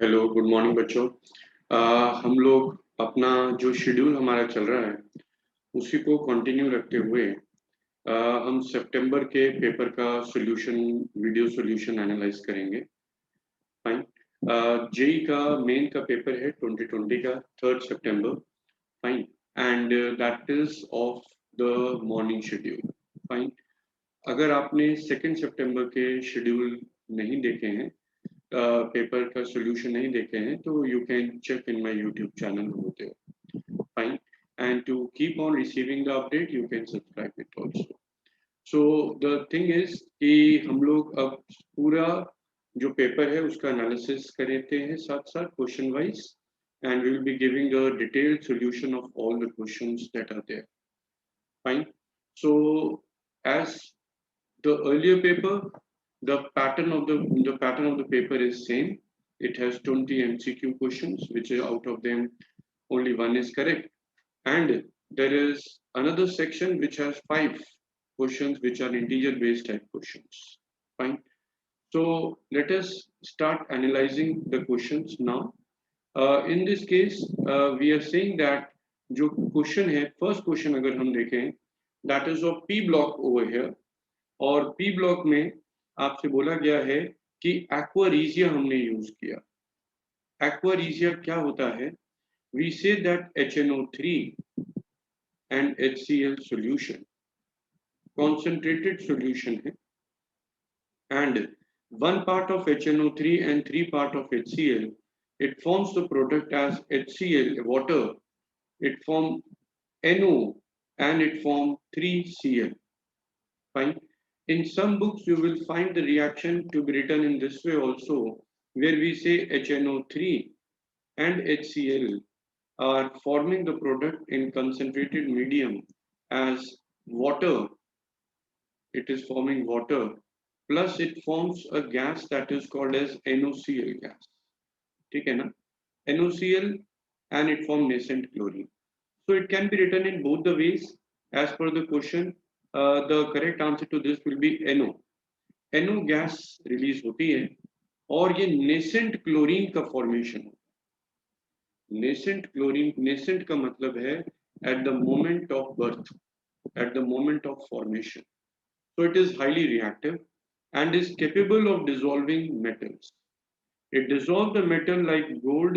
Hello good morning बच्चों। हम लोग अपना जो शेड्यूल हमारा चल रहा है उसी को कंटिन्यू रखते हुए हम सितंबर के पेपर का सॉल्यूशन वीडियो सॉल्यूशन एनालाइज करेंगे। फाइन। जेई का मेन का पेपर है 2020 का 3 सितंबर। Fine. And that is of the morning schedule. Fine. अगर आपने 2 सितंबर के शेड्यूल नहीं देखे हैं, पेपर का सॉल्यूशन नहीं देखे हैं, तो you can check in my YouTube channel over there. Fine. And to keep on receiving the update, you can subscribe it also. So the thing is कि हम लोग अब पूरा जो पेपर है उसका एनालिसिस करते हैं साथ साथ question wise, and we will be giving a detailed solution of all the questions that are there. Fine. So as the earlier paper, the pattern of the paper is same. It has 20 MCQ questions, which are out of them only one is correct. And there is another section which has 5 questions which are integer based type questions. Fine. So let us start analyzing the questions now. In this case, we are saying that जो question है, first question अगर हम देखें, that is of P block over here. और P block में आपसे बोला गया है कि एक्वारीजिया हमने यूज किया। एक्वारीजिया क्या होता है? We say that HNO3 and HCl solution concentrated solution है, and 1 part of HNO3 and 3 part of HCl, it forms the product as HCl water, it form NO and it form 3Cl. Fine. In some books, you will find the reaction to be written in this way also, where we say HNO3 and HCl are forming the product in concentrated medium as water. It is forming water, plus it forms a gas that is called as NOCl gas. ठीक है ना? NOCl, and it forms nascent chlorine. So it can be written in both the ways. As per the question, the correct answer to this will be NO. NO gas release होती है और ये nascent chlorine का formation होता है। Nascent chlorine, nascent का मतलब है at the moment of birth, at the moment of formation. So it is highly reactive and is capable of dissolving metals. It dissolves the metal like gold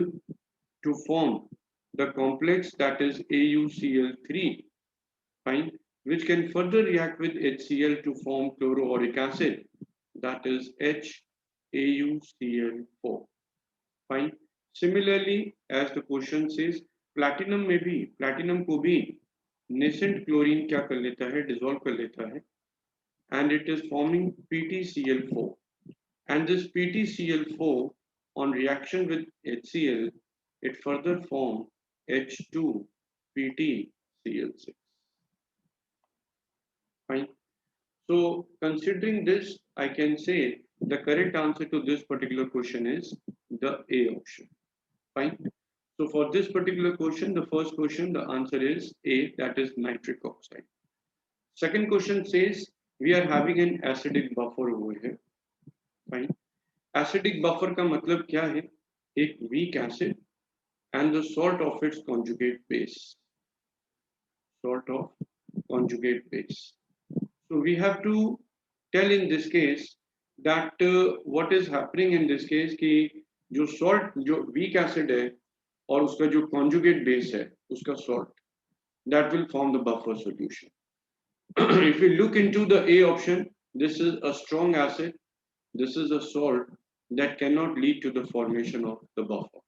to form the complex that is AuCl3, fine, which can further react with HCl to form chloroauric acid, that is HAuCl4. Fine. Similarly, as the question says, platinum में भी, platinum को भी nascent chlorine क्या कर लेता है, dissolve कर लेता है, and it is forming PtCl4. And this PtCl4 on reaction with HCl, it further form H2PtCl6. Fine. So considering this, I can say the correct answer to this particular question is the A option. Fine. So for this particular question, the first question, the answer is A, that is nitric oxide. Second question says we are having an acidic buffer over here. Fine. Acidic buffer का मतलब क्या है? एक weak acid and the salt of its conjugate base. Salt of conjugate base. So we have to tell in this case that what is happening in this case कि जो salt, जो weak acid है और उसका जो conjugate base है, उसका salt, that will form the buffer solution. If we look into the A option, this is a strong acid, this is a salt that cannot lead to the formation of the buffer.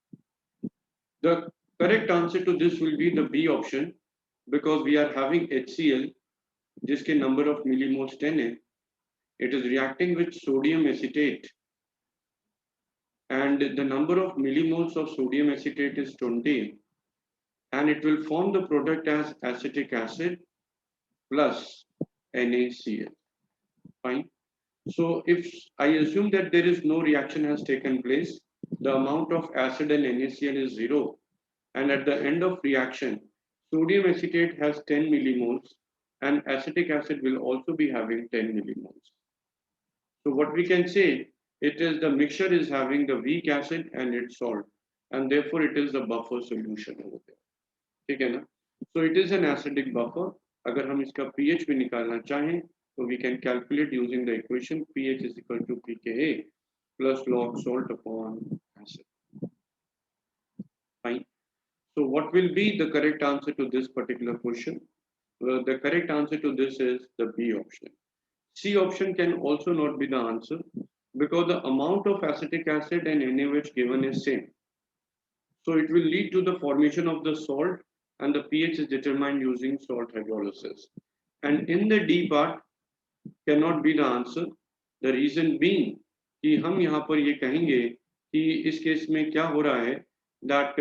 The correct answer to this will be the B option, because we are having HCl, जिसके number of millimoles 10 है. It is reacting with sodium acetate, and the number of millimoles of sodium acetate is 20, and it will form the product as acetic acid plus NaCl. Fine. So if I assume that there is no reaction has taken place, the amount of acid and NaCl is 0, and at the end of reaction, sodium acetate has 10 millimoles and acetic acid will also be having 10 millimoles. So what we can say It is the mixture is having the weak acid and its salt, and therefore it is the buffer solution over there. ठीक है ना? So it is an acidic buffer. अगर हम इसका pH भी निकालना चाहें तो we can calculate using the equation pH is equal to pKa plus log salt upon acid. Fine. So what will be the correct answer to this particular question? Well, the correct answer to this is the B option. C option can also not be the answer because the amount of acetic acid and NaOH given is same. So it will lead to the formation of the salt and the pH is determined using salt hydrolysis. And in the D part cannot be the answer. The reason being कि हम यहाँ पर ये कहेंगे कि इस case में क्या हो रहा है that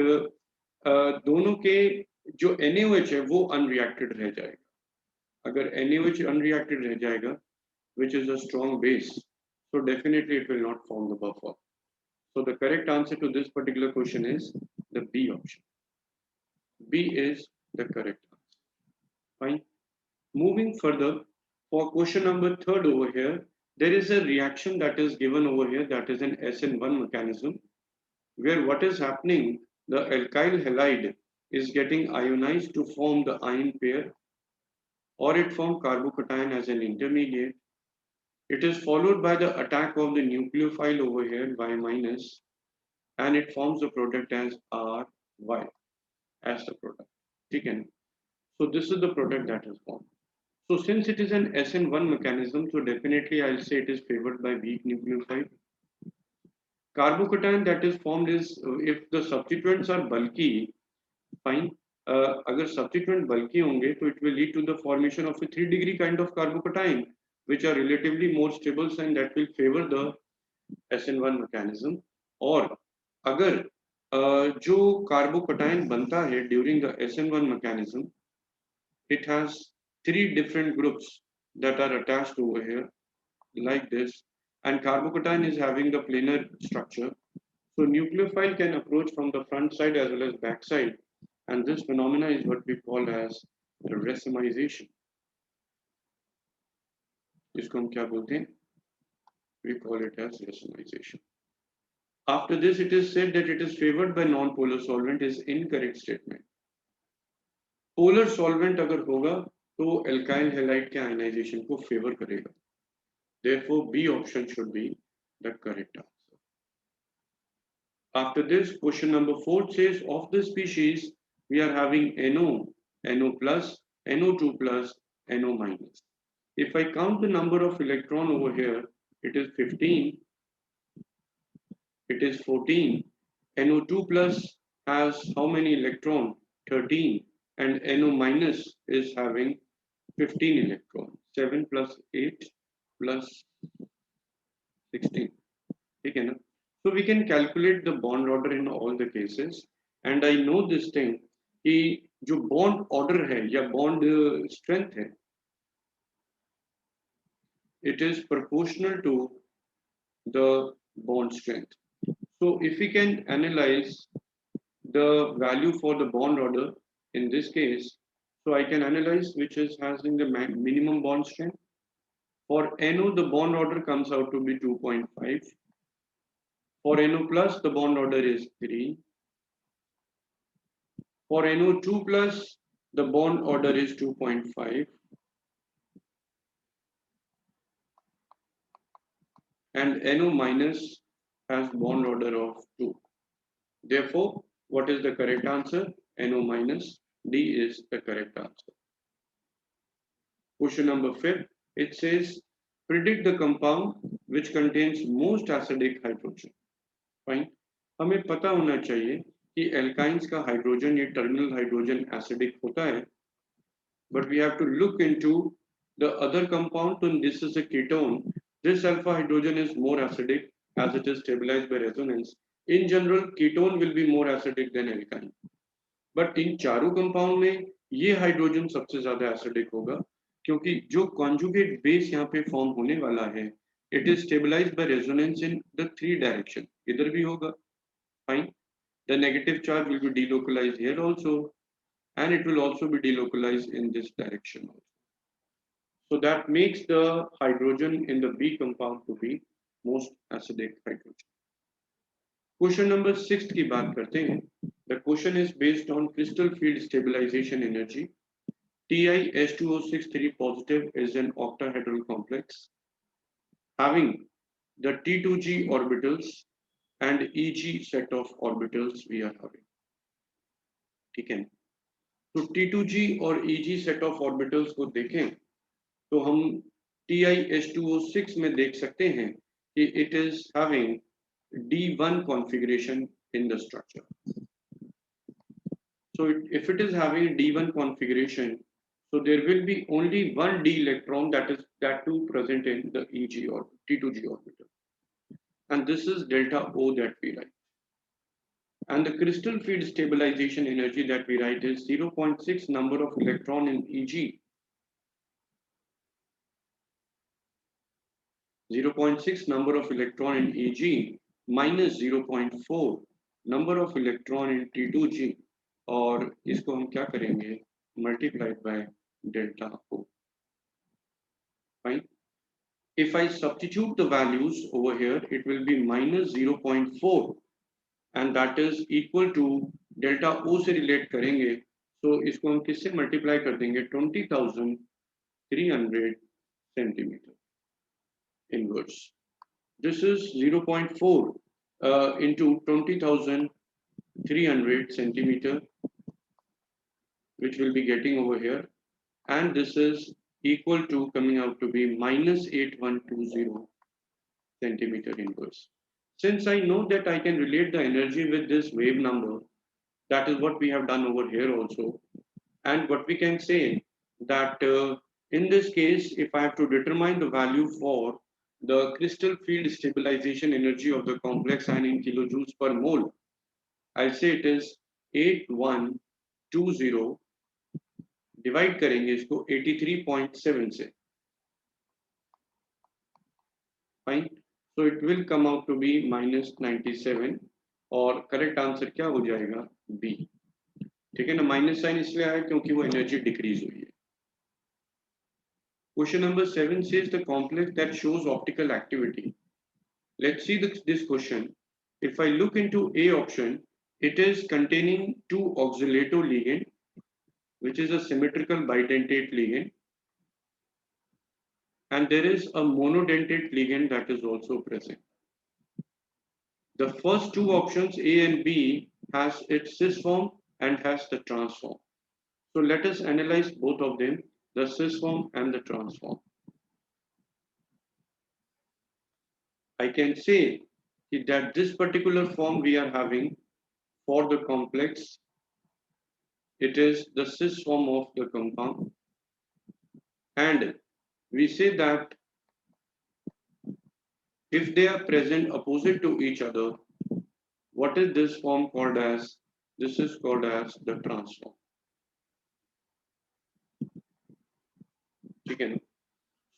दोनों के जो NaOH है वो unreacted रह जाएगा. अगर NaOH unreacted रह जाएगा, which is a strong base, so definitely it will not form the buffer. So the correct answer to this particular question is the B option. B is the correct answer. Fine. Moving further, for question number 3 over here, there is a reaction that is given over here that is an SN1 mechanism where what is happening, the alkyl halide is getting ionized to form the ion pair or it forms carbocation as an intermediate. It is followed by the attack of the nucleophile over here Y minus and it forms the product as RY as the product. Okay. So this is the product that is formed. So since it is an SN1 mechanism, so definitely I'll say it is favored by weak nucleophile. Carbocation that is formed is if the substituents are bulky, fine. अगर substituent bulky होंगे, तो it will lead to the formation of a 3-degree kind of carbocation, which are relatively more stable and that will favor the SN1 mechanism. और अगर जो carbocation बनता है during the SN1 mechanism, it has 3 different groups that are attached over here like this, and carbocation is having the planar structure. So nucleophile can approach from the front side as well as back side, and this phenomena is what we call as racemization. इसको हम क्या बोलते हैं? We call it as racemization. After this, it is said that it is favored by non-polar solvent is incorrect statement. Polar solvent अगर होगा तो alkyl halide के ionization को favor करेगा. Therefore, B option should be the correct answer. After this, question number 4 says of the species, we are having NO, NO plus, NO2 plus, NO minus. If I count the number of electron over here, it is 15, it is 14, NO2 plus has how many electron? 13, and NO minus is having 15 electron. 7 plus 8 plus 16. Okay, na? So we can calculate the bond order in all the cases, and I know this thing कि जो bond order है या bond strength है, it is proportional to the bond strength. So if we can analyze the value for the bond order in this case, so I can analyze which is having the minimum bond strength. For NO, the bond order comes out to be 2.5. For NO plus, the bond order is 3. For NO2 plus, the bond order is 2.5. And NO minus has bond order of 2. Therefore, what is the correct answer? NO minus. D is the correct answer. Question number 5. It says, predict the compound which contains most acidic hydrogen. Fine. हमें पता होना चाहिए कि alkynes का hydrogen या terminal hydrogen acidic होता है, but we have to look into the other compound. So this is a ketone. This alpha hydrogen is more acidic as it is stabilized by resonance. In general, ketone will be more acidic than alkyne. But in चारों compound में ये hydrogen सबसे ज़्यादा acidic होगा क्योंकि जो conjugate base यहाँ पे form होने वाला है, it is stabilized by resonance in the 3 direction. इधर भी होगा, fine. The negative charge will be delocalized here also, and it will also be delocalized in this direction also. So that makes the hydrogen in the B compound to be most acidic hydrogen. Question number 6 की बात करते हैं। The question is based on crystal field stabilization energy. TiH2O6 positive is an octahedral complex having the T2G orbitals and EG set of orbitals we are having. ठीक है, तो T2G और EG set of orbitals को देखें तो हम TiH2O6 में देख सकते हैं कि it is having D1 configuration in the structure. So if it is having D1 configuration, so there will be only one D electron that too present in the EG or T2G orbital, and this is delta O that we write. And the crystal field stabilization energy that we write is 0.6 number of electron in EG, 0.6 number of electron in EG minus 0.4 number of electron in T2G, और इसको हम क्या करेंगे, multiplied by delta O. Fine. If I substitute the values over here, it will be minus 0.4 and that is equal to delta O से relate करेंगे, so इसको हम किससे multiply कर देंगे, 20,300 centimeter inverse. This is 0.4 into 20,300 centimeter, which will be getting over here, and this is equal to coming out to be minus 8120 centimeter inverse. Since I know that I can relate the energy with this wave number, that is what we have done over here also. And what we can say that in this case, if I have to determine the value for the crystal field stabilization energy of the complex ion in kilojoules per mole, I'll say it is 8120, divide करेंगे इसको 83.7 से, fine, so it will come out to be minus 97 और correct answer क्या हो जाएगा, B. ठीक है ना, माइनस साइन इसलिए आया क्योंकि वो एनर्जी डिक्रीज हुई है। Question number 7 says the complex that shows optical activity. Let's see this question. If I look into A option, it is containing two oxalato ligand, which is a symmetrical bidentate ligand, and there is a monodentate ligand that is also present. The first two options, A and B, has its cis form and has the trans form. So let us analyze both of them, the cis form and the trans form. I can say that this particular form we are having for the complex, it is the cis form of the compound, and we say that if they are present opposite to each other, what is this form called as? This is called as the trans form. Okay.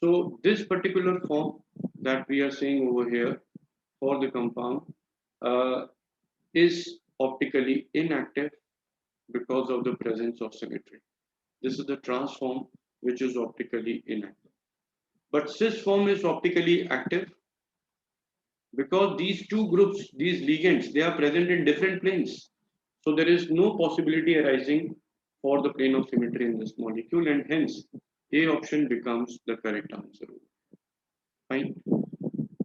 So this particular form that we are seeing over here for the compound is optically inactive because of the presence of symmetry. This is the trans form which is optically inactive. But cis form is optically active because these two groups, these ligands, they are present in different planes. So there is no possibility arising for the plane of symmetry in this molecule, and hence A option becomes the correct answer. Fine.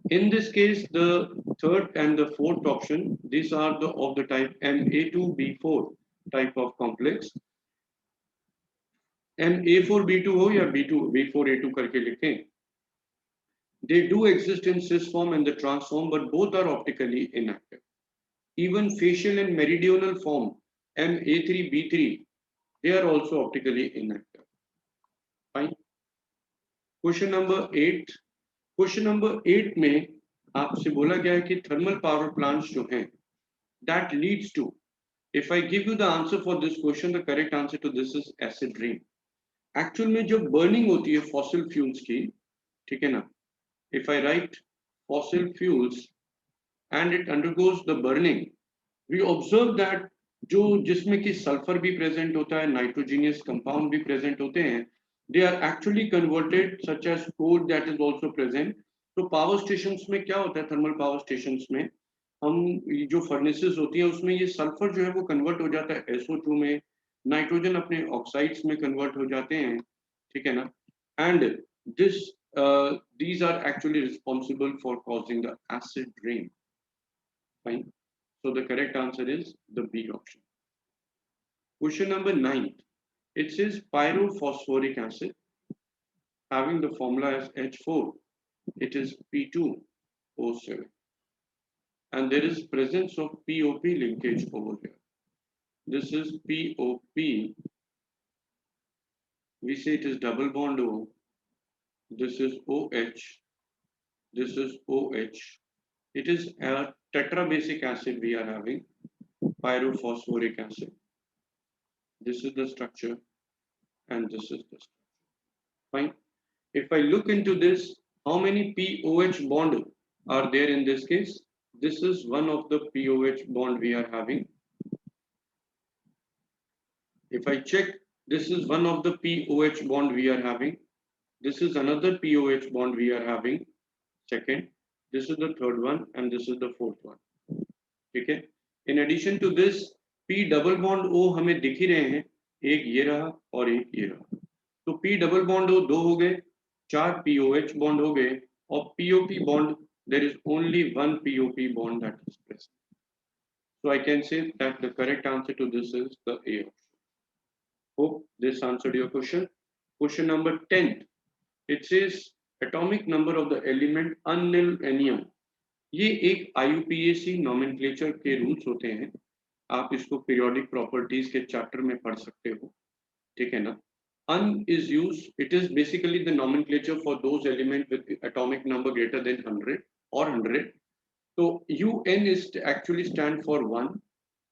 In this case, the third and the fourth option, these are of the type Ma2B4 type of complex. Ma4B2 हो या B4A2 करके लिखें. They do exist in cis form and the trans form, but both are optically inactive. Even facial and meridional form, Ma3B3, they are also optically inactive. Fine. Question number 8. Question number 8 में आपसे बोला गया है कि thermal power plants जो हैं, that leads to, if I give you the answer for this question, the correct answer to this is acid rain. Actual में जो burning होती है fossil fuels की, ठीक है ना, if I write fossil fuels and it undergoes the burning, we observe that जो जिसमें कि सल्फर भी प्रेजेंट होता है, नाइट्रोजीनियस कंपाउंड भी प्रेजेंट होते हैं, they are actually converted such as coal that is also present. तो पावर स्टेशंस में क्या होता है, थर्मल पावर स्टेशंस में हम जो फर्नेसेस होती हैं उसमें ये सल्फर जो है वो कन्वर्ट हो जाता है SO2 में, नाइट्रोजन अपने ऑक्साइड्स में कन्वर्ट हो जाते हैं, ठीक है ना, and this these are actually responsible for causing the acid rain. Fine. So the correct answer is the B option. Question number 9. It says pyrophosphoric acid having the formula as H4. It is P2O7. And there is presence of POP linkage over here. This is POP. We say it is double bond O. This is OH. This is OH. It is a tetrabasic acid we are having, pyrophosphoric acid. This is the structure and this is the structure. Fine. If I look into this, how many POH bond are there in this case? This is one of the POH bond we are having. If I check, this is one of the POH bond we are having. This is another POH bond we are having. Second, this is the third one and this is the fourth one. Okay. In addition to this, P double bond O हमें दिख ही रहे हैं, एक ये रहा और एक ये रहा. तो P double bond O दो हो गए, चार POH bond हो गए और POP bond, there is only one POP bond that is present. So I can say that the correct answer to this is the A option. Hope this answered your question. Question number 10. It says atomic number of the element anilinium. ये एक IUPAC nomenclature के rules होते हैं. आप इसको periodic properties के chapter में पढ़ सकते हो, ठीक है ना. Un is used, it is basically the nomenclature for those elements with atomic number greater than 100 or 100. So UN is actually stand for 1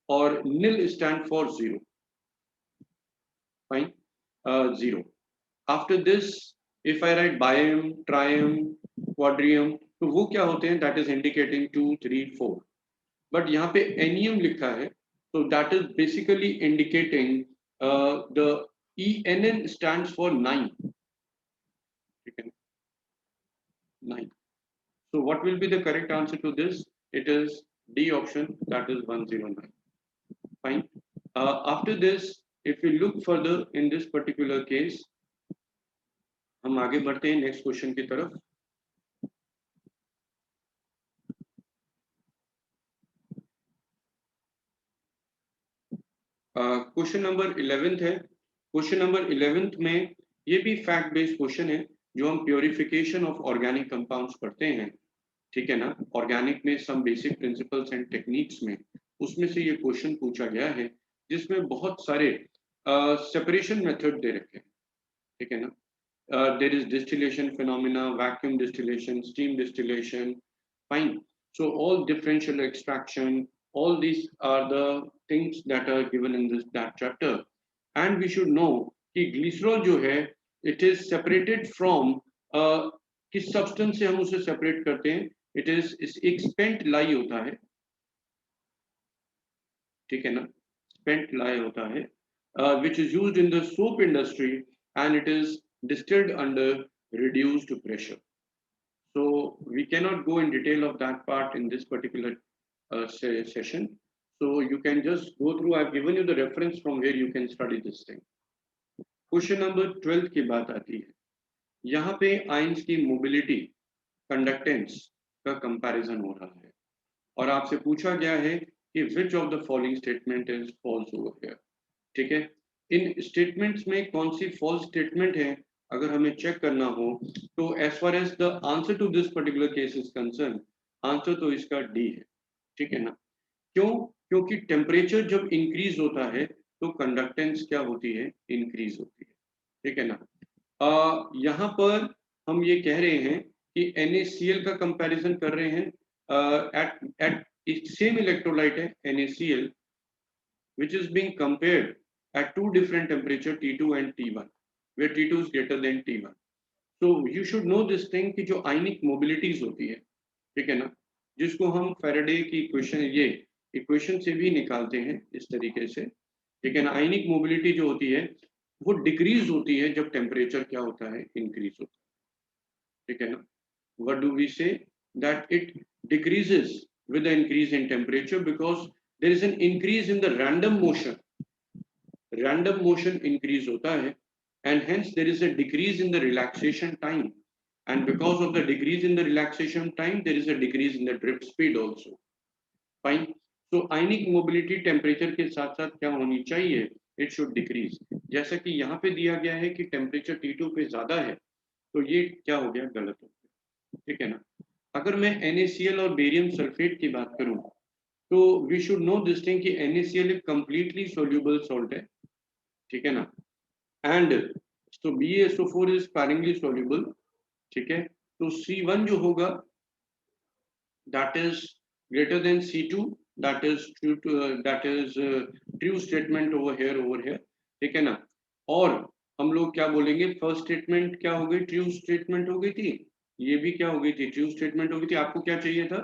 or nil stand for 0. Fine. 0. After this, if I write bium, trium, quadrium, तो वो क्या होते हैं? That is indicating 2, 3, 4. But यहाँ पे anium लिखा है, so that is basically indicating the ENN stands for 9. 9. So what will be the correct answer to this? It is D option, that is 109. Fine. After this, if we look further in this particular case, हम आगे बढ़ते हैं next question की तरफ. Question number 11 है. Question number 11 में ये भी फैक्ट बेस्ड क्वेश्चन है जो हम प्योरिफिकेशन ऑफ ऑर्गेनिक कंपाउंड्स पढ़ते हैं, ठीक है ना. ऑर्गेनिक में some basic principles and techniques में उसमें से ये क्वेश्चन पूछा गया है जिसमें बहुत सारे सेपरेशन मेथड दे रखे हैं, ठीक है ना. There is distillation phenomena, vacuum distillation, steam distillation. Fine. So all differential extraction, all these are the things that are given in that chapter. And we should know कि glycerol जो है, it is separated from किस substance से हम उसे separate करते हैं? It is एक spent lye होता है, ठीक है ना. Spent lye होता है, which is used in the soap industry and it is distilled under reduced pressure. So we cannot go in detail of that part in this particular session. So you can just go through. I've given you the reference from where you can study this thing. Question number 12 की बात आती है. यहाँ पे ions की mobility, conductance का comparison हो रहा है और आपसे पूछा गया है कि which of the following statement is false over here. ठीक है. इन स्टेटमेंट्स में कौन सी फॉल्स स्टेटमेंट है अगर हमें चेक करना हो तो as far as the answer to this particular case is concern, answer तो इसका डी है, ठीक है ना. क्यों? क्योंकि टेम्परेचर जब इंक्रीज होता है तो कंडक्टेंस क्या होती है? इंक्रीज होती है, ठीक है ना. यहाँ पर हम ये कह रहे हैं कि NaCl का कंपैरिजन कर रहे हैं एट सेम इलेक्ट्रोलाइट है NaCl which is being compared at two different temperature T2 and T1 where T2 is greater than T1. So you should know this thing कि जो आयनिक मोबिलिटीज होती है, ठीक है ना, जिसको हम फैराडे की इक्वेशन, ये इक्वेशन से भी निकालते हैं इस तरीके से, ठीक है ना. आयनिक मोबिलिटी जो होती है वो डिक्रीज होती है जब टेम्परेचर क्या होता है? इंक्रीज होता है, ठीक है ना. what do we say? That it decreases with the increase in temperature because there is an increase in the random motion. Random motion increase hota hai, and hence there is a decrease in the relaxation time. And because of the decrease in the relaxation time, there is a decrease in the drift speed also. Fine. So ionic mobility temperature के साथ साथ क्या होनी चाहिए? It should decrease. जैसा कि यहाँ पे दिया गया है कि टेम्परेचर T2 पे ज्यादा है, तो ये क्या हो गया? गलत हो गया, ठीक है ना? अगर मैं NaCl और बेरियम सल्फेट की बात करूं, तो we should know this thing कि NaCl एक कंप्लीटली सोल्यूबल सॉल्ट है, ठीक है ना? And so BaSO4 is sparingly soluble, ठीक है? तो C1 जो होगा that is greater than C2, that is true statement over here, ठीक है ना? और हम लोग क्या बोलेंगे? फर्स्ट स्टेटमेंट क्या हो गई? ट्रू स्टेटमेंट हो गई थी, ये भी क्या हो गई थी? ट्रू स्टेटमेंट हो गई थी। आपको क्या चाहिए था?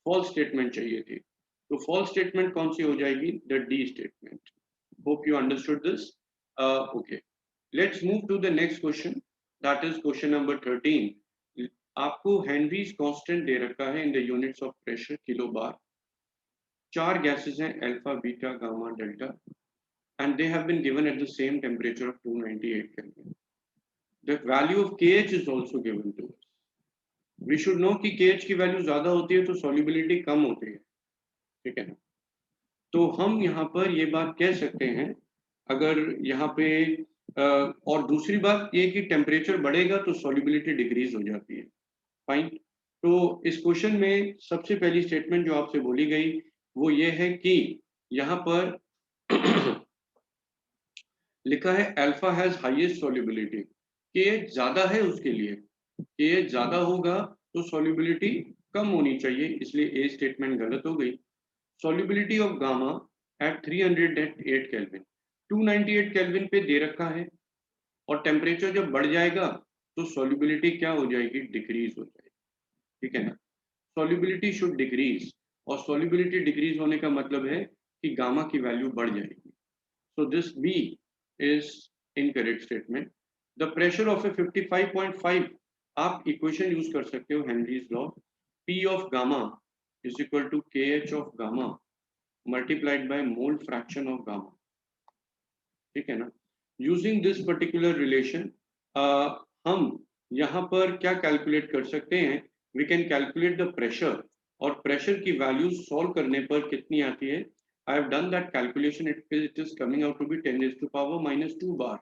फॉल्स स्टेटमेंट चाहिए थी। तो फॉल्स स्टेटमेंट कौन सी हो जाएगी? The D statement. Hope you understood this. Okay, let's move to the next question, that is question number 13। आपको हेनरीज कांस्टेंट दे रखा है in the units of pressure kilo bar. चार गैसेस हैं, alpha, beta, gamma, delta, and they have been given at the same temperature of 298 Kelvin. The value of KH is also given to us. We should know कि KH की value ज्यादा होती है तो solubility कम होती है, ठीक है ना? तो हम यहाँ पर ये बात कह सकते हैं, अगर यहाँ पे और दूसरी बात ये कि टेम्परेचर बढ़ेगा तो solubility डिक्रीज हो जाती है। फाइन। तो इस क्वेश्चन में सबसे पहली स्टेटमेंट जो आपसे बोली गई वो ये है कि यहाँ पर लिखा है अल्फा हैज हाईएस्ट सॉल्युबिलिटी, के ज्यादा है उसके लिए, के ज्यादा होगा तो सॉल्युबिलिटी कम होनी चाहिए, इसलिए ए स्टेटमेंट गलत हो गई। Solubility of gamma at 308 kelvin, 298 kelvin पे दे रखा है, और टेम्परेचर जब बढ़ जाएगा तो सॉल्युबिलिटी क्या हो जाएगी? डिक्रीज हो जाएगी, ठीक है ना? सॉल्युबिलिटी शुड डिक्रीज, और सॉल्युबिलिटी डिक्रीज होने का मतलब है कि गामा की वैल्यू बढ़ जाएगी। So this B is incorrect statement. The pressure of a 55.5, आप इक्वेशन यूज कर सकते हो Henry's law, P of gamma is equal to KH of gamma multiplied by mole fraction of gamma, ठीक है ना? यूजिंग दिस पर्टिकुलर रिलेशन हम यहाँ पर क्या कैलकुलेट कर सकते हैं? We can calculate the pressure, और प्रेशर की वैल्यू सॉल्व करने पर कितनी आती है? I have done that calculation. It is coming out to be 10 raised to power minus 2 bar.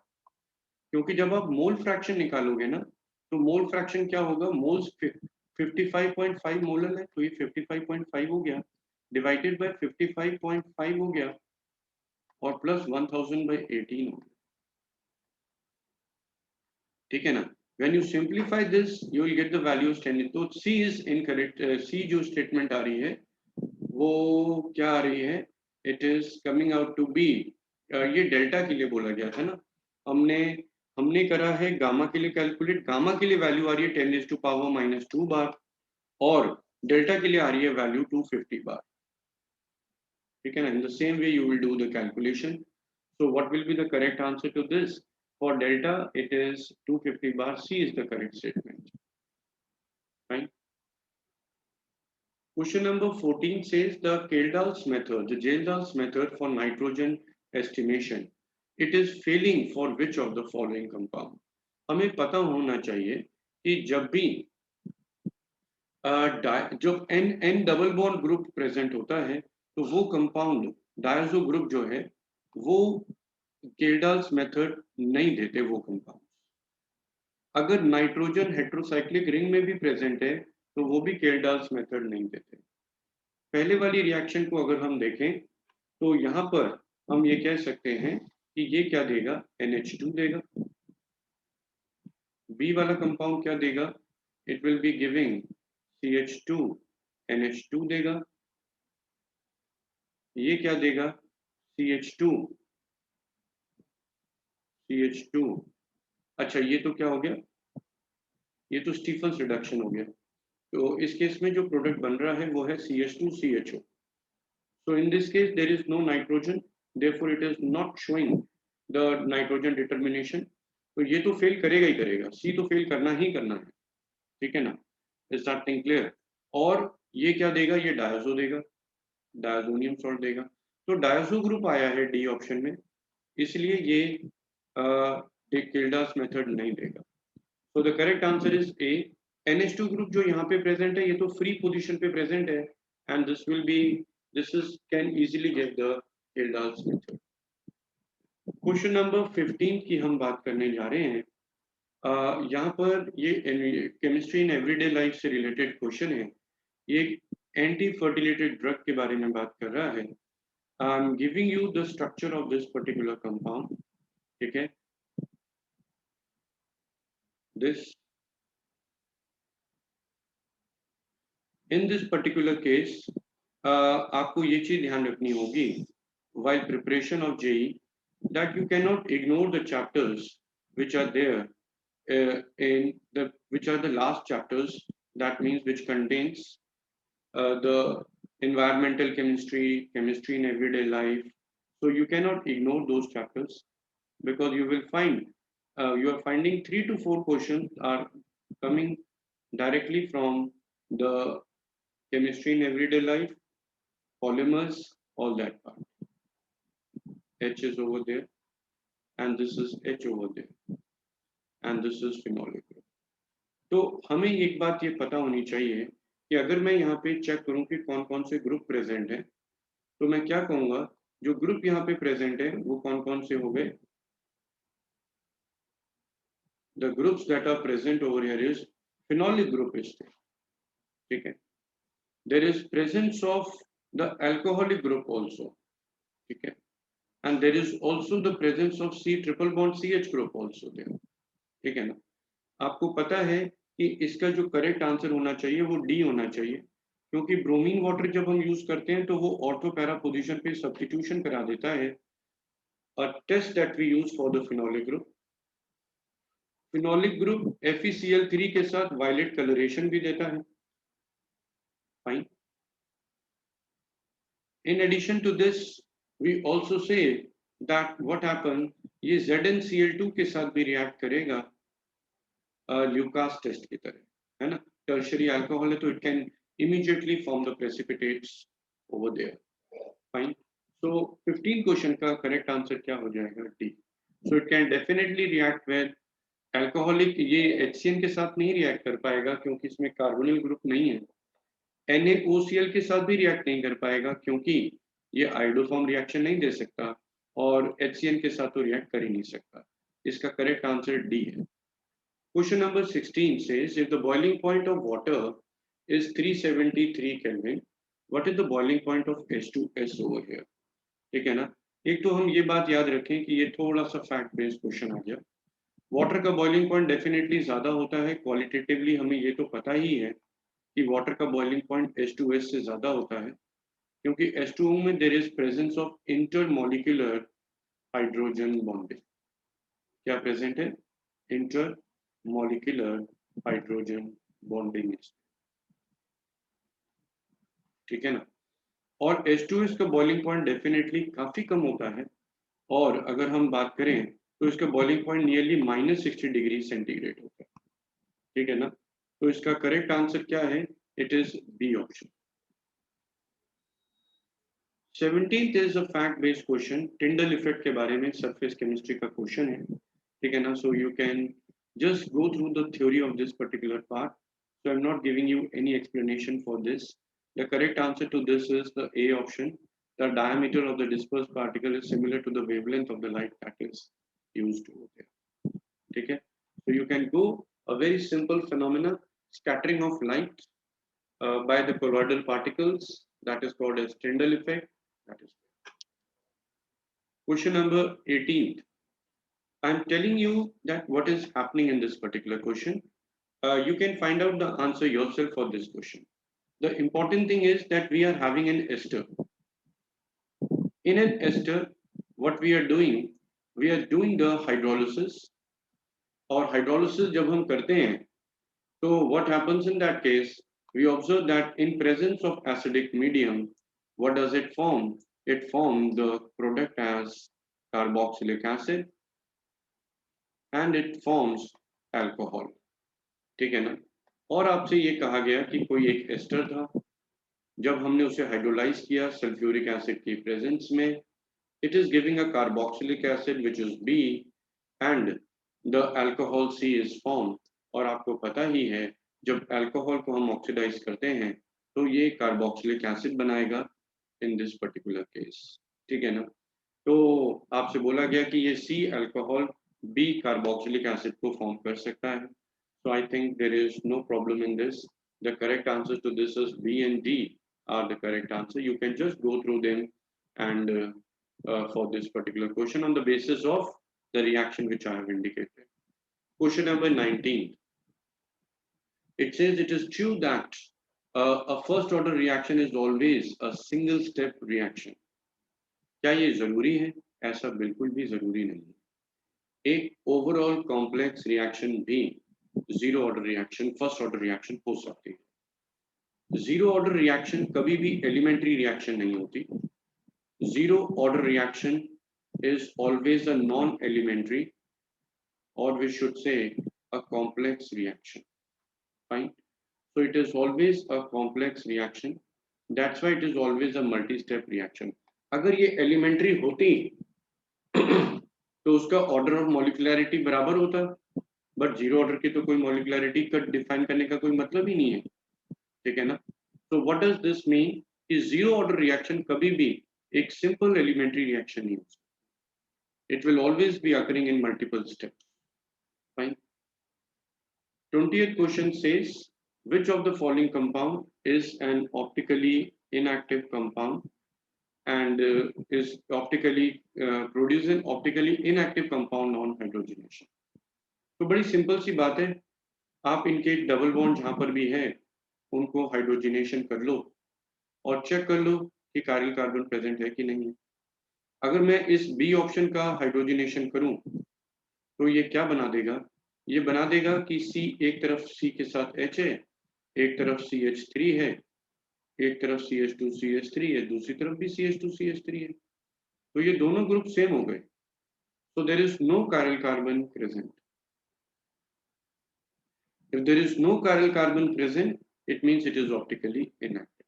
क्योंकि जब आप मोल फ्रैक्शन निकालोगे ना, तो मोल फ्रैक्शन क्या होगा? मोल्स 55.5 मोलर है, तो ये 55.5 हो गया, डिवाइडेड बाय 55.5 हो गया, और प्लस 1000 बाय 18 हो गया, ठीक है ना? When you simplify this, you will get the values 10. तो C is incorrect. C जो स्टेटमेंट आ रही है वो क्या आ रही है? It is coming out to be, ये डेल्टा के लिए बोला गया था ना, हमने करा है गामा के लिए कैलकुलेट। गामा के लिए वैल्यू आ रही है 10 raised to power minus 2 बार, और डेल्टा के लिए आ रही है वैल्यू 250 बार, ठीक है ना? In the same way you will do the calculation. So what will be the correct answer to this? For delta it is 250 bar. C is the correct statement. Fine. Question number 14 says the Geldar's method for nitrogen estimation. It is failing for which of the following compound? हमें पता होना चाहिए कि जब भी जब n double bond group present होता है तो वो कंपाउंड डायजो ग्रुप जो है वो गेल्डार्स मेथड नहीं देते वो कंपाउंड। अगर नाइट्रोजन हेट्रोसाइक्लिक रिंग में भी प्रेजेंट है तो वो भी गेल्डार्स मेथड नहीं देते। पहले वाली रिएक्शन को अगर हम देखें तो यहाँ पर हम ये कह सकते हैं कि ये क्या देगा? NH2 देगा। बी वाला कंपाउंड क्या देगा? It will be giving CH2 NH2 देगा। ये क्या देगा? CH2 CH2। अच्छा, ये तो क्या हो गया? ये तो स्टीफन्स रिडक्शन हो गया। तो इस केस में जो प्रोडक्ट बन रहा है वो है CH2 CHO। So in this case there is no nitrogen, therefore it is not showing the nitrogen determination. तो ये तो फेल करेगा ही करेगा, C तो फेल करना ही करना है, ठीक है ना? Is that thing clear? और ये क्या देगा, ये डायजो देगा, डायजोनियम सॉल्ट देगा। तो डायजो ग्रुप आया है डी ऑप्शन में, इसलिए ये किल्डास मेथड नहीं देगा। So the correct answer is A. NH2 group जो यहाँ पे present है, ये तो free position पे present है, and this is can easily get the Kilda's method. Question number 15 की हम बात करने जा रहे हैं। यहाँ पर ये केमिस्ट्री इन एवरीडे लाइफ से रिलेटेड क्वेश्चन है। ये एंटी फर्टिलेटेड ड्रग के बारे में बात कर रहा है। I am giving you the structure of this particular compound, ठीक है? This in this particular case आपको ये चीज ध्यान रखनी होगी while preparation of JEE that you cannot ignore the chapters which are there which are the last chapters, that means which contains the environmental chemistry, chemistry in everyday life. So you cannot ignore those chapters, because you will find you are finding 3 to 4 questions are coming directly from the chemistry in everyday life, polymers, all that part. H is over there, and this is H over there, and this is phenolic group. तो हमें एक बात ये पता होनी चाहिए कि अगर मैं यहाँ पे चेक करूँ कि कौन कौन से ग्रुप प्रेजेंट है, तो मैं क्या कहूँगा, जो ग्रुप यहाँ पे प्रेजेंट है वो कौन कौन से हो गए? The groups that are present over here is phenolic group is there, ठीक है? There is presence of the alcoholic group also, ठीक है? And there is also the presence of C triple bond CH group also there, ठीक है ना? आपको पता है कि इसका जो करेक्ट आंसर होना चाहिए वो डी होना चाहिए, क्योंकि ब्रोमीन वाटर जब हम यूज करते हैं तो वो ऑर्थो पैरा पोजीशन पे सब्स्टिट्यूशन करा देता है। A test that we use for the phenolic group, phenolic group FeCl3 के साथ वायलेट कलरेशन भी देता है, fine. In addition to this we also see that what happen, ये ZnCl2 के साथ भी रिएक्ट करेगा ल्यूकास टेस्ट की तरह, है ना? टर्शियरी अल्कोहल है तो it can immediately form the precipitates over there, fine. So 15 question का करेक्ट आंसर क्या हो जाएगा? D. So it can definitely react with alcoholic, ये HCN के साथ नहीं रिएक्ट कर पाएगा क्योंकि इसमें कार्बोनिल ग्रुप नहीं है। NaOCl के साथ भी रिएक्ट नहीं कर पाएगा क्योंकि ये आइडोफॉर्म रिएक्शन नहीं दे सकता, और HCN के साथ तो रिएक्ट कर ही नहीं सकता। इसका करेक्ट आंसर डी है। Question number 16 says, if the boiling point of water is 373 Kelvin, what is the boiling point of H2S over here? ठीक है ना? एक तो हम ये बात याद रखें कि ये थोड़ा सा फैक्ट बेस्ड क्वेश्चन आ गया। वाटर का बॉइलिंग पॉइंट डेफिनेटली ज्यादा होता है, क्वालिटेटिवली हमें ये तो पता ही है कि वाटर का बॉइलिंग पॉइंट H2S से ज्यादा होता है, क्योंकि H2O में there is presence of intermolecular hydrogen bonding. क्या प्रेजेंट है? Inter molecular hydrogen bonding is, ठीक है ना? और H2S का बॉइलिंग पॉइंट डेफिनेटली काफी कम होता है, और अगर हम बात करें तो इसका boiling point nearly -60 degree centigrade होता है, ठीक है ना? तो इसका करेक्ट आंसर क्या है? It is B option. 17th is a fact based question, Tyndall effect के बारे में सरफेस केमिस्ट्री का क्वेश्चन है, ठीक है ना? So you can just go through the theory of this particular part. So I'm not giving you any explanation for this. The correct answer to this is the A option. The diameter of the dispersed particle is similar to the wavelength of the light that is used over there. Okay? So you can go a very simple phenomena, scattering of light by the colloidal particles, that is called as Tyndall effect. That is question number 18. I'm telling you that what is happening in this particular question. You can find out the answer yourself for this question. The important thing is that we are having an ester. In an ester, what we are doing the hydrolysis. और hydrolysis जब हम करते हैं, तो what happens in that case? We observe that in presence of acidic medium, what does it form? It forms the product as carboxylic acid, and it forms alcohol, ठीक है ना? और आपसे ये कहा गया कि कोई एक एस्टर था, जब हमने उसे हाइड्रोलाइज किया सल्फ्यूरिक एसिड की प्रेजेंस में, it is giving a carboxylic acid which is B and the alcohol C is formed। और आपको पता ही है जब अल्कोहल को हम ऑक्सीडाइज करते हैं तो ये कार्बोक्सिलिक एसिड बनाएगा इन दिस पर्टिकुलर केस, ठीक है ना। तो आपसे बोला गया कि ये C alcohol B carboxylic acid को फॉर्म कर सकता है। So I think there is no problem in this. The correct answer to this is B and D are the correct answer. You can just go through them and for this particular question on the basis of the reaction which I have indicated. Question number 19. It says it is true that a first order reaction is always a single step reaction. क्या ये जरूरी है? ऐसा बिल्कुल भी जरूरी नहीं है। एक ओवरऑल कॉम्प्लेक्स रिएक्शन भी zero order reaction, first order reaction हो सकती है। जीरो ऑर्डर रिएक्शन कभी भी एलिमेंट्री रिएक्शन नहीं होती। Zero order reaction is always a non-elementary, or we should say a complex reaction. Fine. So it is always a complex reaction. That's why it is always a multi-step reaction. अगर ये elementary होती तो उसका order of molecularity बराबर होता, but zero order की तो कोई molecularity का डिफाइन करने का कोई मतलब ही नहीं है, ठीक है ना। तो व्हाट डज दिस मीन कि जीरो ऑर्डर रिएक्शन कभी भी एक सिंपल एलिमेंट्री रिएक्शन नहीं हो सकता। It will always be occurring in multiple steps. Fine. 20th question says, which of the following compound is an optically inactive compound and is optically produce an optically inactive compound on hydrogenation? तो बड़ी simple सी बात है, आप इनके double bond जहां पर भी है उनको हाइड्रोजिनेशन कर लो और चेक कर लो कि कार्बन कार्बन प्रेजेंट है कि नहीं है। अगर मैं इस बी ऑप्शन का हाइड्रोजिनेशन करूं तो ये क्या बना देगा? ये बना देगा कि C एक तरफ C के साथ H है, एक तरफ CH3 है, एक तरफ CH2CH3 है, दूसरी तरफ भी CH2CH3 है। तो ये दोनों ग्रुप सेम हो गए। So there is no chiral carbon present. If there is no chiral carbon present, it means it is optically inactive.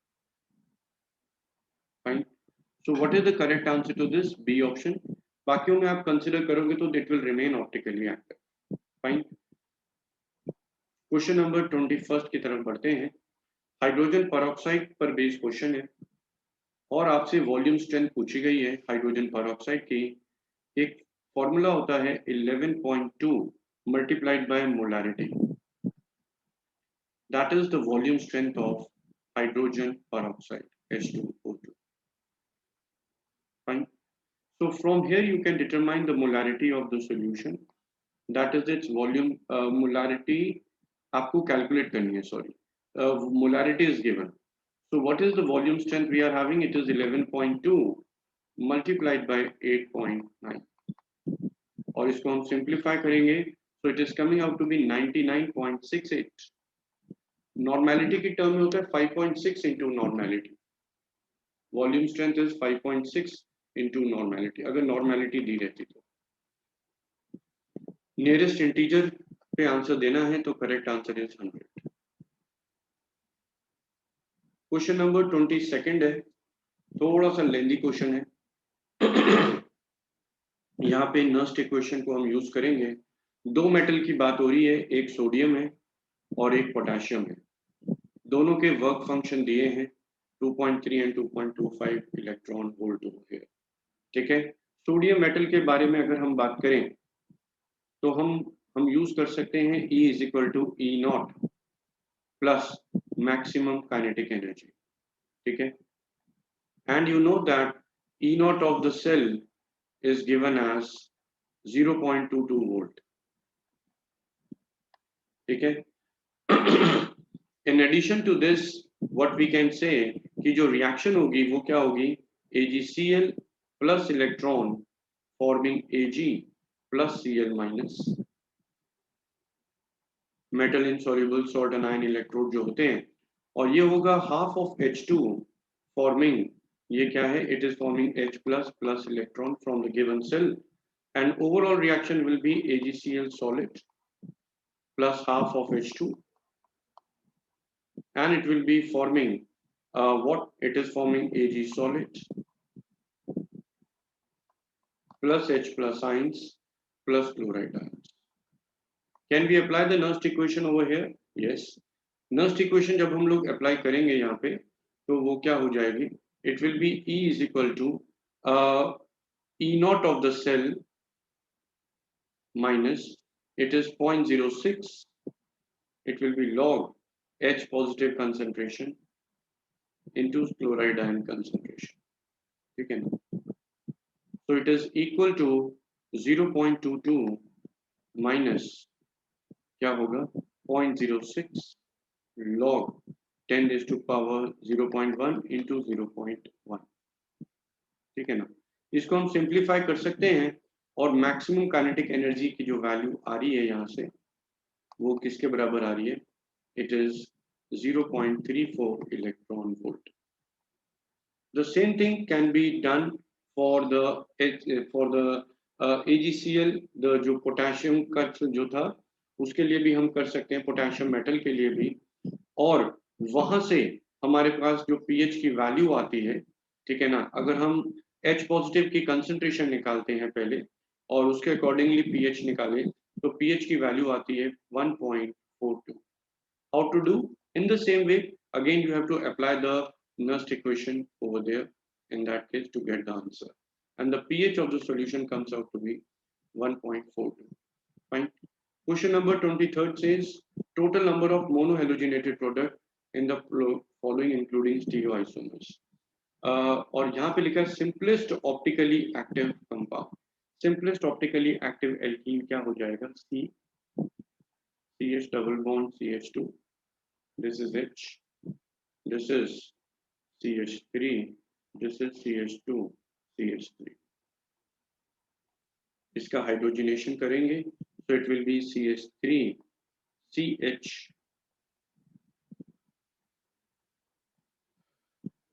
Fine. So what is the correct answer to this? B option. बाकियों में आप consider करोगे तो it will remain optically active. Fine. Question number 21 की तरफ बढ़ते हैं। Hydrogen peroxide पर बेस्ड क्वेश्चन है और आपसे वॉल्यूम स्ट्रेंथ पूछी गई है हाइड्रोजन परऑक्साइड की। एक फॉर्मूला होता है 11.2 multiplied by molarity, that is the volume strength of hydrogen peroxide H2O2. Fine. So from here you can determine the molarity of the solution, that is its volume molarity आपको calculate करनी है, sorry, molarity is given. So what is the volume strength we are having? It is 11.2 multiplied by 8.9 और इसको हम simplify करेंगे so it is coming out to be 99.68. Normality की term में होता है 5.6 into normality, volume strength is 5.6 into normality, अगर normality दी रहती तो। नियरेस्ट इंटीजर पे आंसर देना है तो correct answer is 100। Question number 22 है, थोड़ा सा लेंदी क्वेश्चन है। यहाँ पे नस्ट इक्वेशन को हम यूज करेंगे। दो मेटल की बात हो रही है, एक सोडियम है और एक पोटेशियम है। दोनों के वर्क फंक्शन दिए हैं 2.3 एंड 2.25 इलेक्ट्रॉन वोल्ट होते हैं, ठीक है। सोडियम मेटल के बारे में अगर हम बात करें तो हम यूज कर सकते हैं E is equal to E0 plus maximum kinetic energy, ठीक है। And you know that E0 of the cell is given as 0.22 volt, ठीक है। In addition to this, what we can say कि जो रिएक्शन होगी वो क्या होगी? AgCl plus electron forming Ag plus Cl minus, metal insoluble salt anion electrode जो होते हैं, और ये होगा हाफ ऑफ H2 फॉर्मिंग, ये क्या है? It is forming H plus plus electron from the given cell and overall reaction will be AgCl solid plus half of H2 and it will be forming what it is forming, Ag solid plus H plus ions plus chloride ions. Can we apply the Nernst equation over here? Yes. Nernst equation जब हम लोग apply करेंगे यहाँ पे तो वो क्या हो जाएगी? It will be E is equal to E naught of the cell minus, it is 0.06, it will be log H positive concentration into chloride ion concentration. ठीक है ना? So it is equal to 0.22 minus क्या होगा 0.06 log 10 raised to power 0.1 into 0.1. ठीक है ना? इसको हम सिंप्लीफाई कर सकते हैं और मैक्सिमम काइनेटिक एनर्जी की जो वैल्यू आ रही है यहाँ से वो किसके बराबर आ रही है? It is 0.34 electron volt. The same thing can be done for the AgCl, the जो पोटेशियम का जो था उसके लिए भी हम कर सकते हैं, पोटेशियम मेटल के लिए भी, और वहां से हमारे पास जो pH की वैल्यू आती है, ठीक है ना, अगर हम H पॉजिटिव की कंसंट्रेशन निकालते हैं पहले और उसके अकॉर्डिंगली pH निकालें तो pH की वैल्यू आती है 1.42. How to do? In the same way, again you have to apply the Nernst equation over there in that case to get the answer. And the pH of the solution comes out to be 1.42. Fine. Question number 23 says total number of monohalogenated product in the following including stereoisomers. और यहाँ पे लिखा है simplest optically active compound. Simplest optically active alkene क्या हो जाएगा? C, CH double bond CH2. This is H. This is CH3. This is CH2, CH3. इसका hydrogenation करेंगे so it will be CH3, CH.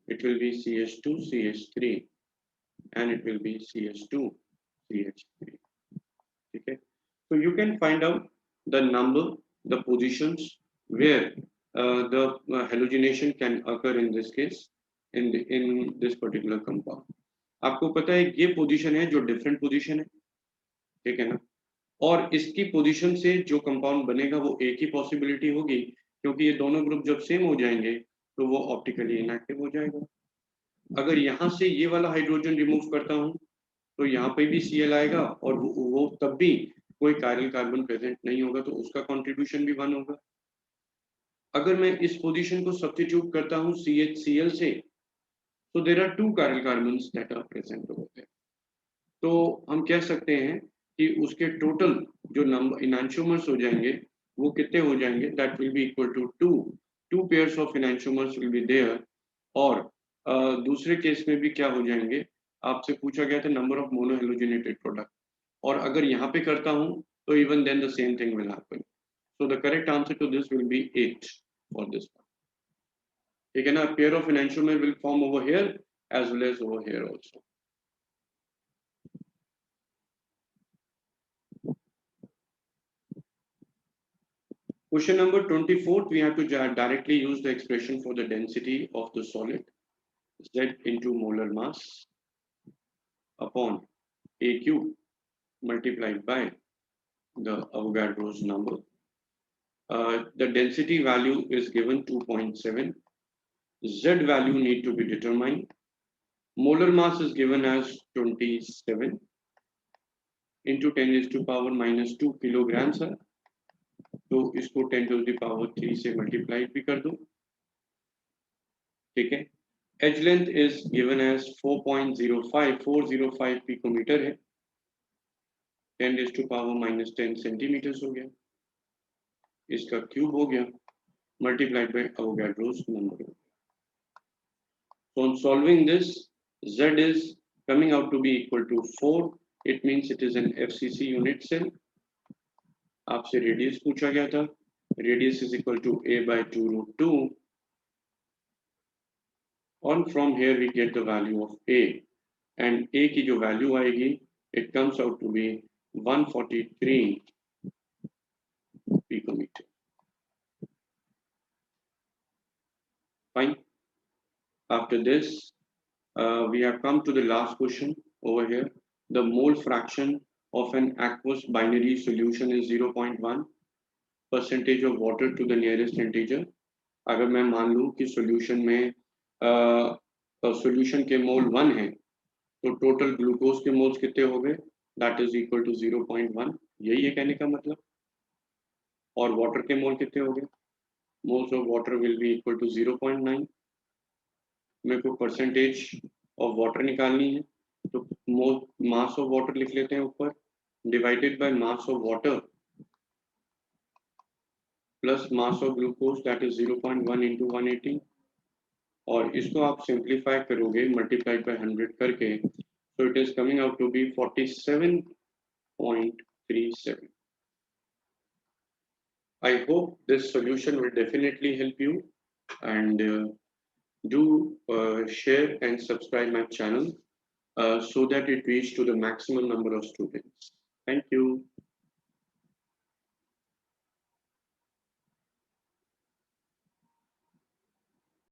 It will be CH2, CH3, and it will be CH2, CH3. Okay. So you can find out the number, the positions where the halogenation can occur in this case in this particular compound. आपको पता है ये position है जो different position है, ठीक है ना, और इसकी पोजीशन से जो कंपाउंड बनेगा वो एक ही पॉसिबिलिटी होगी क्योंकि ये दोनों ग्रुप जब सेम हो जाएंगे तो वो ऑप्टिकली इनएक्टिव हो जाएगा. अगर यहाँ से ये वाला हाइड्रोजन रिमूव करता हूँ तो यहाँ पे भी Cl आएगा और वो तब भी कोई कायरल कार्बन प्रेजेंट नहीं होगा तो उसका कंट्रीब्यूशन भी 1 होगा. अगर मैं इस पोजीशन को सब्स्टिट्यूट करता हूँ CHCl से तो there are 2 chiral carbons that are present over there. तो हम कह सकते हैं कि उसके टोटल जो नंबर इनैंशियोमर्स हो जाएंगे वो कितने हो जाएंगे? That will be equal to 2 pairs of enantiomers will be there. और दूसरे केस में भी क्या हो जाएंगे? आपसे पूछा गया था नंबर ऑफ मोनोहेलोजेनेटेड प्रोडक्ट, और अगर यहाँ पे करता हूँ तो even then the same thing will happen. So the correct answer to this will be 8 for this one. ठीक है ना? Pair of enantiomer will form over here as well as over here also. Question number 24, we have to directly use the expression for the density of the solid, Z into molar mass upon A cube multiplied by the Avogadro's number. The density value is given 2.7. Z value need to be determined. Molar mass is given as 27 into 10 raised to power minus 2 kilograms है. तो इसको 10 to the power 3 से multiply भी कर दो. ठीक है. Edge length is given as 4.05 picometer है. 10 raised to power minus 10 centimeters हो गया. इसका क्यूब हो गया multiplied by Avogadro's number. So on solving this, Z is coming out to be equal to 4. It means it is an FCC unit cell. आपसे radius पूछा गया था. Radius is equal to A by 2 root 2. On from here we get the value of A, and A की जो value आएगी, it comes out to be 143 picometer. Fine. After this, we have come to the last question over here. The mole fraction of an aqueous binary solution is 0.1 percentage of water to the nearest integer. अगर मैं मान लूँ कि solution में solution के मोल 1 है तो total glucose के मोल्स कितने हो गए? That is equal to 0.1. यही है कहने का मतलब. और वाटर के मोल कितने हो गए? Moles of water will be equal to 0.9. मेरे को परसेंटेज ऑफ वाटर निकालनी है तो मास ऑफ वाटर लिख लेते हैं ऊपर, divided by mass of water plus mass of glucose that is 0.1 into 180. और इसको आप सिंप्लीफाई करोगे मल्टीप्लाई बाय 100 करके, so it is coming out to be 47.37. I hope this solution will definitely help you, and do share and subscribe my channel so that it reach to the maximum number of students. Thank you.